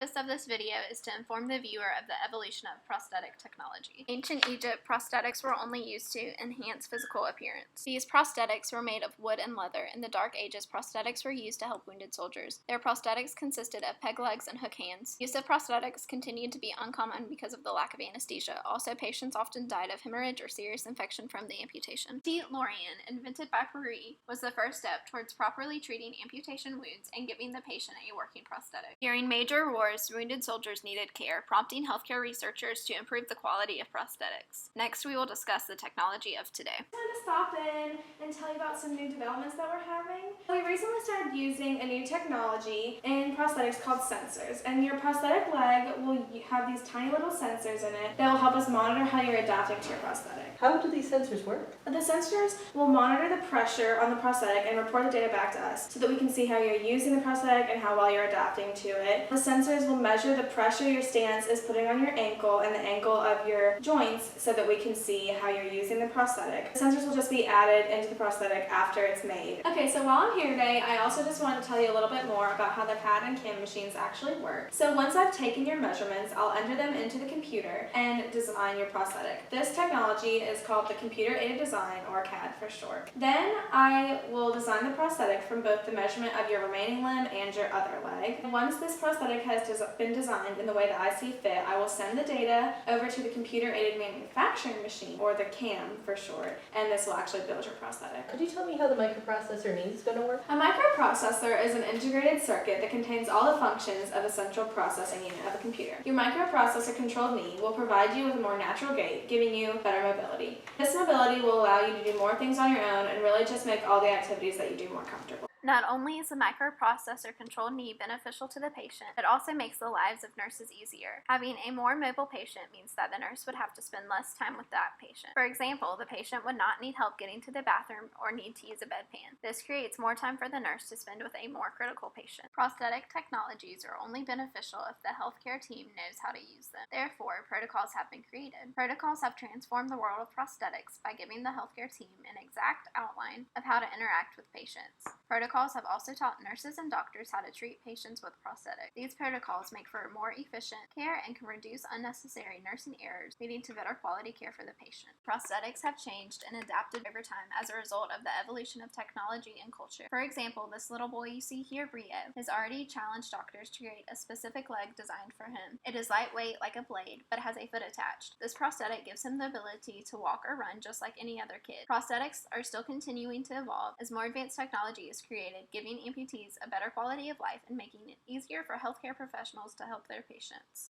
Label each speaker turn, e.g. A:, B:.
A: The purpose of this video is to inform the viewer of the evolution of prosthetic technology. In ancient Egypt, prosthetics were only used to enhance physical appearance. These prosthetics were made of wood and leather. In the Dark Ages, prosthetics were used to help wounded soldiers. Their prosthetics consisted of peg legs and hook hands. Use of prosthetics continued to be uncommon because of the lack of anesthesia. Also, patients often died of hemorrhage or serious infection from the amputation. DeLorean, invented by Paris, was the first step towards properly treating amputation wounds and giving the patient a working prosthetic. During major wars, wounded soldiers needed care, prompting healthcare researchers to improve the quality of prosthetics. Next, we will discuss the technology of today.
B: I wanted to stop in and tell you about some new developments that we're having. We recently started using a new technology in prosthetics called sensors, and your prosthetic leg will have these tiny little sensors in it that will help us monitor how you're adapting to your prosthetic.
C: How do these sensors work?
B: The sensors will monitor the pressure on the prosthetic and report the data back to us so that we can see how you're using the prosthetic and how well you're adapting to it. The sensors will measure the pressure your stance is putting on your ankle and the ankle of your joints so that we can see how you're using the prosthetic. The sensors will just be added into the prosthetic after it's made. Okay, so while I'm here today, I also just want to tell you a little bit more about how the CAD and CAM machines actually work. So once I've taken your measurements, I'll enter them into the computer and design your prosthetic. This technology is called the computer-aided design, or CAD for short. Then I will design the prosthetic from both the measurement of your remaining limb and your other leg. Once this prosthetic has been designed in the way that I see fit, I will send the data over to the computer-aided manufacturing machine, or the CAM for short, and this will actually build your prosthetic.
C: Could you tell me how the microprocessor knee is going to work?
B: A microprocessor is an integrated circuit that contains all the functions of a central processing unit of a computer. Your microprocessor-controlled knee will provide you with a more natural gait, giving you better mobility. This mobility will allow you to do more things on your own and really just make all the activities that you do more comfortable.
A: Not only is a microprocessor-controlled knee beneficial to the patient, it also makes the lives of nurses easier. Having a more mobile patient means that the nurse would have to spend less time with that patient. For example, the patient would not need help getting to the bathroom or need to use a bedpan. This creates more time for the nurse to spend with a more critical patient. Prosthetic technologies are only beneficial if the healthcare team knows how to use them. Therefore, protocols have been created. Protocols have transformed the world of prosthetics by giving the healthcare team an exact outline of how to interact with patients. Protocols have also taught nurses and doctors how to treat patients with prosthetics. These protocols make for more efficient care and can reduce unnecessary nursing errors, leading to better quality care for the patient. Prosthetics have changed and adapted over time as a result of the evolution of technology and culture. For example, this little boy you see here, Brio, has already challenged doctors to create a specific leg designed for him. It is lightweight like a blade, but has a foot attached. This prosthetic gives him the ability to walk or run just like any other kid. Prosthetics are still continuing to evolve as more advanced technology is created, giving amputees a better quality of life and making it easier for healthcare professionals to help their patients.